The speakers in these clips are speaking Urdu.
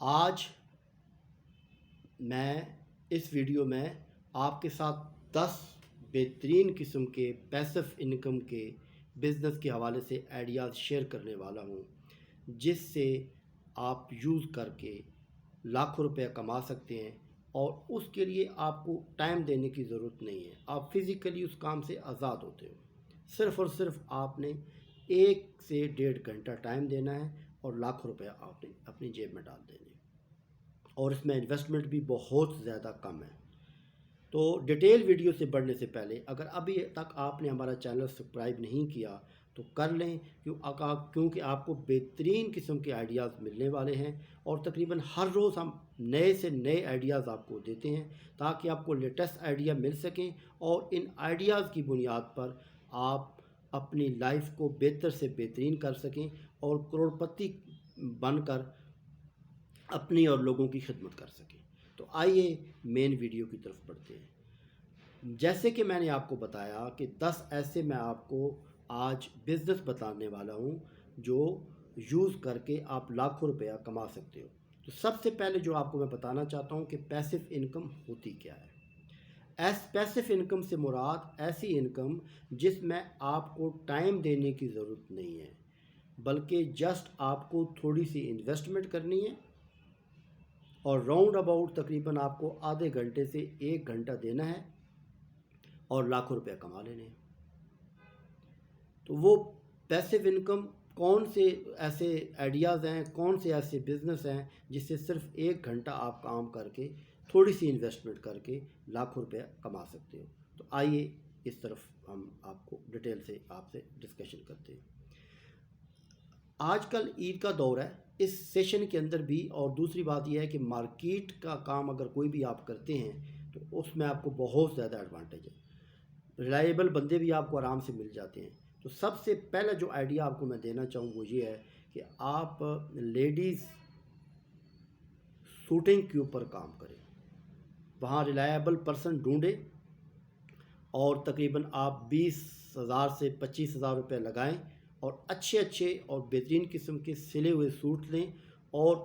آج میں اس ویڈیو میں آپ کے ساتھ 10 بہترین قسم کے پیسو انکم کے بزنس کے حوالے سے آئیڈیاز شیئر کرنے والا ہوں، جس سے آپ یوز کر کے لاکھوں روپے کما سکتے ہیں، اور اس کے لیے آپ کو ٹائم دینے کی ضرورت نہیں ہے۔ آپ فزیکلی اس کام سے آزاد ہوتے ہو، صرف اور صرف آپ نے 1 سے 1.5 گھنٹہ ٹائم دینا ہے اور لاکھوں روپے آپ نے اپنی جیب میں ڈال دینے ہیں، اور اس میں انویسٹمنٹ بھی بہت زیادہ کم ہے۔ تو ڈیٹیل ویڈیو سے بڑھنے سے پہلے اگر ابھی تک آپ نے ہمارا چینل سبسکرائب نہیں کیا تو کر لیں، کیونکہ آپ کو بہترین قسم کے آئیڈیاز ملنے والے ہیں، اور تقریباً ہر روز ہم نئے سے نئے آئیڈیاز آپ کو دیتے ہیں تاکہ آپ کو لیٹسٹ آئیڈیا مل سکیں، اور ان آئیڈیاز کی بنیاد پر آپ اپنی لائف کو بہتر سے بہترین کر سکیں اور کروڑپتی بن کر اپنی اور لوگوں کی خدمت کر سکیں۔ تو آئیے مین ویڈیو کی طرف بڑھتے ہیں۔ جیسے کہ میں نے آپ کو بتایا کہ 10 ایسے میں آپ کو آج بزنس بتانے والا ہوں جو یوز کر کے آپ لاکھوں روپیہ کما سکتے ہو۔ تو سب سے پہلے جو آپ کو میں بتانا چاہتا ہوں کہ پیسو انکم ہوتی کیا ہے۔ پیسو انکم سے مراد ایسی انکم جس میں آپ کو ٹائم دینے کی ضرورت نہیں ہے، بلکہ جسٹ آپ کو تھوڑی سی انویسٹمنٹ کرنی ہے اور راؤنڈ اباؤٹ تقریباً آپ کو آدھے گھنٹے سے 1 گھنٹہ دینا ہے اور لاکھوں روپے کما لینے ہیں۔ تو وہ پیسو انکم کون سے ایسے آئیڈیاز ہیں، کون سے ایسے بزنس ہیں جس سے صرف 1 گھنٹہ آپ کام کر کے تھوڑی سی انویسٹمنٹ کر کے لاکھوں روپے کما سکتے ہو۔ تو آئیے اس طرف ہم آپ کو ڈیٹیل سے آپ سے ڈسکشن کرتے ہیں۔ آج کل عید کا دور ہے اس سیشن کے اندر بھی، اور دوسری بات یہ ہے کہ مارکیٹ کا کام اگر کوئی بھی آپ کرتے ہیں تو اس میں آپ کو بہت زیادہ ایڈوانٹیج ہے، ریلائبل بندے بھی آپ کو آرام سے مل جاتے ہیں۔ تو سب سے پہلا جو آئیڈیا آپ کو میں دینا چاہوں وہ یہ ہے کہ آپ لیڈیز سوٹنگ کے اوپر کام کریں، وہاں ریلائبل پرسن ڈھونڈیں اور تقریباً آپ 20,000 سے 25,000 روپے لگائیں اور اچھے اور بہترین قسم کے سلے ہوئے سوٹ لیں، اور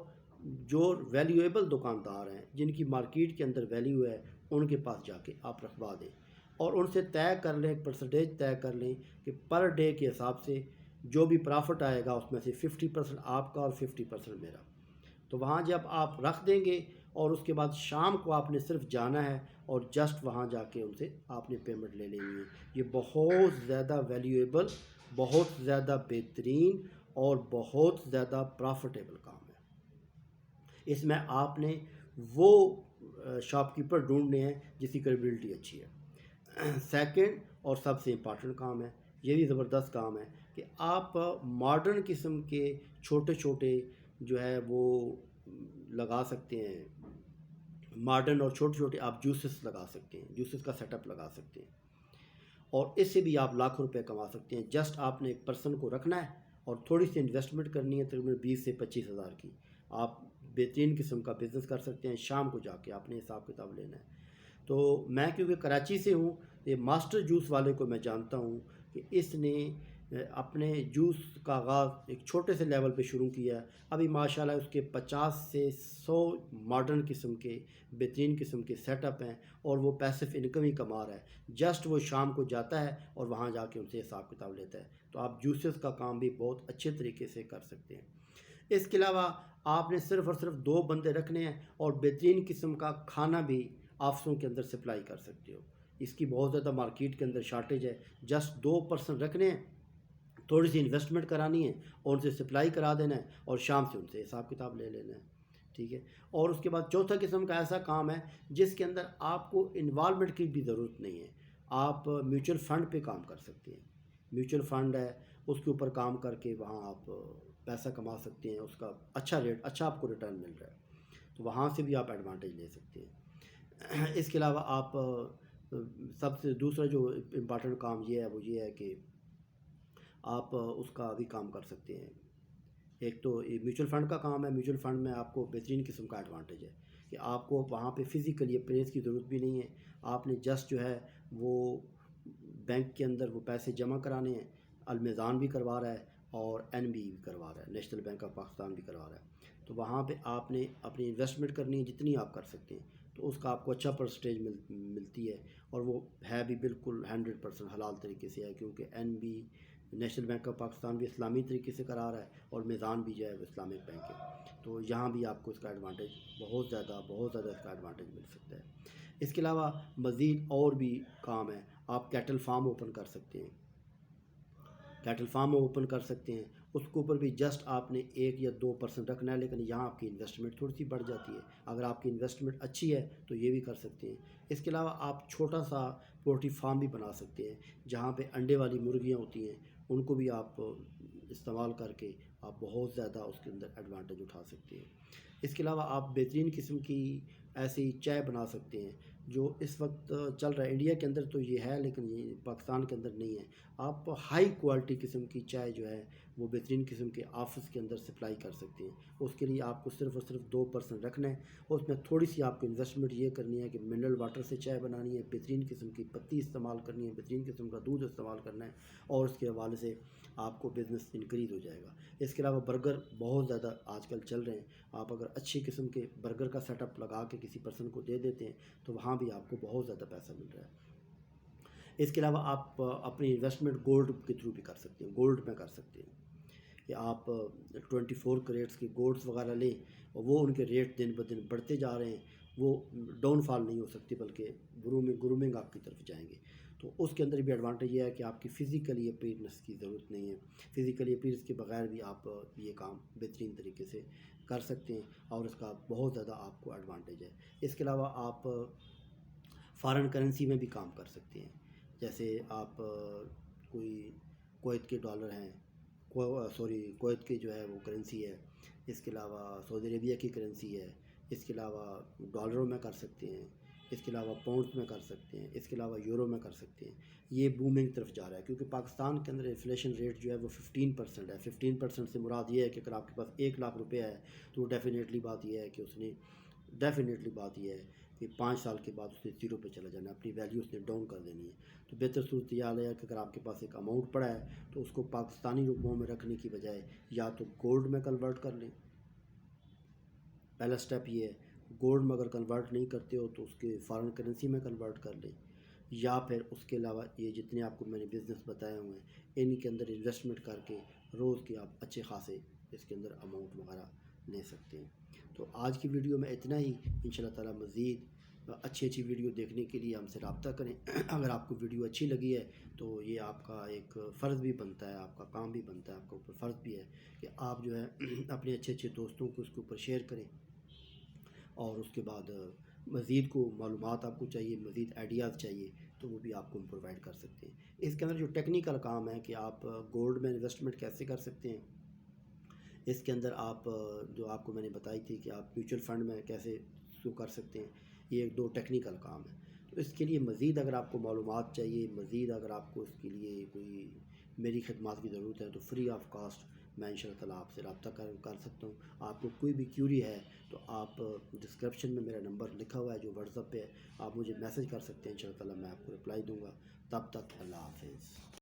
جو ویلیویبل دکاندار ہیں جن کی مارکیٹ کے اندر ویلیو ہے ان کے پاس جا کے آپ رکھوا دیں، اور ان سے طے کر لیں، پرسنٹیج طے کر لیں کہ پر ڈے کے حساب سے جو بھی پرافٹ آئے گا اس میں سے 50% آپ کا اور 50% میرا۔ تو وہاں جب آپ رکھ دیں گے اور اس کے بعد شام کو آپ نے صرف جانا ہے اور جسٹ وہاں جا کے ان سے آپ نے پیمنٹ لے لینی ہے۔ یہ بہت زیادہ ویلیویبل، بہت زیادہ بہترین اور بہت زیادہ پرافٹیبل کام ہے۔ اس میں آپ نے وہ شاپ کیپر ڈھونڈنے ہیں جس کی کریڈیبلٹی اچھی ہے۔ سیکنڈ اور سب سے امپارٹنٹ کام ہے، یہ بھی زبردست کام ہے، کہ آپ ماڈرن قسم کے چھوٹے جو ہے وہ لگا سکتے ہیں، ماڈرن اور چھوٹے آپ جوسز لگا سکتے ہیں، جوسز کا سیٹ اپ لگا سکتے ہیں، اور اس سے بھی آپ لاکھوں روپے کما سکتے ہیں۔ جسٹ آپ نے ایک پرسن کو رکھنا ہے اور تھوڑی سی انویسٹمنٹ کرنی ہے، تقریباً 20 سے 25,000 کی، آپ بہترین قسم کا بزنس کر سکتے ہیں۔ شام کو جا کے آپ نے حساب کتاب لینا ہے۔ تو میں کیونکہ کراچی سے ہوں، یہ ماسٹر جوس والے کو میں جانتا ہوں کہ اس نے اپنے جوس کا آغاز ایک چھوٹے سے لیول پہ شروع کیا ہے، ابھی ماشاءاللہ اس کے 50 سے 100 ماڈرن قسم کے بہترین قسم کے سیٹ اپ ہیں، اور وہ پیسو انکم ہی کما رہا ہے۔ جسٹ وہ شام کو جاتا ہے اور وہاں جا کے ان سے حساب کتاب لیتا ہے۔ تو آپ جوسز کا کام بھی بہت اچھے طریقے سے کر سکتے ہیں۔ اس کے علاوہ آپ نے صرف اور صرف 2 بندے رکھنے ہیں اور بہترین قسم کا کھانا بھی آفسوں کے اندر سپلائی کر سکتے ہو۔ اس کی بہت زیادہ مارکیٹ کے اندر شارٹیج ہے۔ جسٹ 2 پرسن رکھنے ہیں، تھوڑی سی انویسٹمنٹ کرانی ہے اور ان سے سپلائی کرا دینا ہے، اور شام سے ان سے حساب کتاب لے لینا ہے، ٹھیک ہے۔ اور اس کے بعد چوتھا قسم کا ایسا کام ہے جس کے اندر آپ کو انوالومنٹ کی بھی ضرورت نہیں ہے، آپ میوچل فنڈ پہ کام کر سکتے ہیں۔ میوچل فنڈ ہے، اس کے اوپر کام کر کے وہاں آپ پیسہ کما سکتے ہیں، اس کا اچھا ریٹ، اچھا آپ کو ریٹرن مل رہا ہے، تو وہاں سے بھی آپ ایڈوانٹیج لے سکتے ہیں۔ اس کے علاوہ آپ سب سے دوسرا جو امپارٹنٹ کام وہ یہ ہے کہ آپ اس کا بھی کام کر سکتے ہیں۔ ایک تو یہ میوچل فنڈ کا کام ہے، میوچل فنڈ میں آپ کو بہترین قسم کا ایڈوانٹیج ہے کہ آپ کو وہاں پہ فزیکلی اپریز کی ضرورت بھی نہیں ہے، آپ نے جسٹ جو ہے وہ بینک کے اندر وہ پیسے جمع کرانے ہیں، المیزان بھی کروا رہا ہے اور این بی بھی کروا رہا ہے، نیشنل بینک آف پاکستان بھی کروا رہا ہے۔ تو وہاں پہ آپ نے اپنی انویسٹمنٹ کرنی ہے جتنی آپ کر سکتے ہیں، تو اس کا آپ کو اچھا پرسنٹیج ملتی ہے، اور وہ ہے بھی بالکل 100% حلال طریقے سے ہے، کیونکہ NB national bank of Pakistan بھی اسلامی طریقے سے کرا رہا ہے، اور میزان بھی جو ہے وہ اسلامک بینک ہے، تو یہاں بھی آپ کو اس کا ایڈوانٹیج بہت زیادہ اس کا ایڈوانٹیج مل سکتا ہے۔ اس کے علاوہ مزید اور بھی کام ہے، آپ کیٹل فارم اوپن کر سکتے ہیں، کیٹل فارم اوپن کر سکتے ہیں، اس کے اوپر بھی جسٹ آپ نے 1 یا 2% رکھنا ہے، لیکن یہاں آپ کی انویسٹمنٹ تھوڑی سی بڑھ جاتی ہے، اگر آپ کی انویسٹمنٹ اچھی ہے تو یہ بھی کر سکتے ہیں۔ اس کے علاوہ آپ چھوٹا سا پولٹری فارم بھی بنا سکتے ہیں، جہاں پہ انڈے والی مرغیاں ہوتی ہیں، ان کو بھی آپ استعمال کر کے آپ بہت زیادہ اس کے اندر ایڈوانٹیج اٹھا سکتے ہیں۔ اس کے علاوہ آپ بہترین قسم کی ایسی چائے بنا سکتے ہیں، جو اس وقت چل رہا ہے انڈیا کے اندر تو یہ ہے، لیکن یہ پاکستان کے اندر نہیں ہے۔ آپ ہائی کوالٹی قسم کی چائے جو ہے وہ بہترین قسم کے آفس کے اندر سپلائی کر سکتے ہیں۔ اس کے لیے آپ کو صرف اور صرف 2% رکھنا ہے، اور اس میں تھوڑی سی آپ کو انویسٹمنٹ یہ کرنی ہے کہ منرل واٹر سے چائے بنانی ہے، بہترین قسم کی پتی استعمال کرنی ہے، بہترین قسم کا دودھ استعمال کرنا ہے، اور اس کے حوالے سے آپ کو بزنس انکریز ہو جائے گا۔ اس کے علاوہ برگر بہت زیادہ آج کل چل رہے ہیں، آپ اگر اچھی قسم کے برگر کا سیٹ اپ لگا کے کسی پرسن کو دے دیتے ہیں تو وہاں بھی آپ کو بہت زیادہ پیسہ مل رہا ہے۔ اس کے علاوہ آپ اپنی انویسٹمنٹ گولڈ کے تھرو بھی کر سکتے ہیں، گولڈ میں کر سکتے ہیں کہ آپ 24 کریٹس کے گولڈس وغیرہ لیں، اور وہ ان کے ریٹ دن بدن بڑھتے جا رہے ہیں، وہ ڈاؤن فال نہیں ہو سکتی بلکہ گرومنگ آپ کی طرف جائیں گے۔ تو اس کے اندر بھی ایڈوانٹیج یہ ہے کہ آپ کی فزیکلی اپیئرنس کی ضرورت نہیں ہے، فزیکلی اپیئرنس کے بغیر بھی آپ یہ کام بہترین طریقے سے کر سکتے ہیں، اور اس کا بہت زیادہ آپ کو ایڈوانٹیج ہے۔ اس کے علاوہ آپ فارن کرنسی میں بھی کام کر سکتے ہیں، جیسے آپ کوئی کویت کے ڈالر ہیں، کویت کی جو ہے وہ کرنسی ہے، اس کے علاوہ سعودی عربیہ کی کرنسی ہے، اس کے علاوہ ڈالروں میں کر سکتے ہیں، اس کے علاوہ پاؤنڈز میں کر سکتے ہیں، اس کے علاوہ یورو میں کر سکتے ہیں۔ یہ بومنگ طرف جا رہا ہے، کیونکہ پاکستان کے اندر انفلیشن ریٹ جو ہے وہ 15% ہے۔ 15% سے مراد یہ ہے کہ اگر آپ کے پاس 1 لاکھ روپیہ ہے تو ڈیفینیٹلی بات یہ ہے کہ 5 سال کے بعد اس نے 0 پہ چلا جانا ہے، اپنی ویلیو اس نے ڈاؤن کر دینی ہے۔ تو بہتر صورتحال ہے کہ اگر آپ کے پاس ایک اماؤنٹ پڑا ہے تو اس کو پاکستانی روپوں میں رکھنے کی بجائے یا تو گولڈ میں کنورٹ کر لیں، پہلا سٹیپ یہ ہے۔ گولڈ میں اگر کنورٹ نہیں کرتے ہو تو اس کے فارن کرنسی میں کنورٹ کر لیں، یا پھر اس کے علاوہ یہ جتنے آپ کو میں نے بزنس بتائے ہوئے ہیں ان کے اندر انویسٹمنٹ کر کے روز کے آپ اچھے خاصے اس کے اندر اماؤنٹ وغیرہ لے سکتے ہیں۔ تو آج کی ویڈیو میں اتنا ہی، انشاءاللہ تعالیٰ مزید اچھی ویڈیو دیکھنے کے لیے ہم سے رابطہ کریں۔ اگر آپ کو ویڈیو اچھی لگی ہے تو یہ آپ کا ایک فرض بھی بنتا ہے، آپ کا کام بھی بنتا ہے، آپ کا اوپر فرض بھی ہے کہ آپ جو ہے اپنے اچھے دوستوں کو اس کے اوپر شیئر کریں، اور اس کے بعد مزید کو معلومات آپ کو چاہیے، مزید آئیڈیاز چاہیے تو وہ بھی آپ کو ہم پرووائڈ کر سکتے ہیں۔ اس کے اندر جو ٹیکنیکل کام ہے کہ آپ گولڈ میں انویسٹمنٹ کیسے کر سکتے ہیں، اس کے اندر آپ جو آپ کو میں نے بتائی تھی کہ آپ میوچل فنڈ میں کیسے اس کو کر سکتے ہیں، یہ 2 ٹیکنیکل کام ہے۔ تو اس کے لیے مزید اگر آپ کو معلومات چاہیے، مزید اگر آپ کو اس کے لیے کوئی میری خدمات کی ضرورت ہے تو فری آف کاسٹ میں انشاءاللہ تعالیٰ آپ سے رابطہ کر سکتا ہوں۔ آپ کو کوئی بھی کیوری ہے تو آپ ڈسکرپشن میں میرا نمبر لکھا ہوا ہے جو واٹس ایپ پہ ہے، آپ مجھے میسج کر سکتے ہیں، انشاءاللہ تعالیٰ میں آپ کو رپلائی دوں گا۔ تب تک اللہ حافظ۔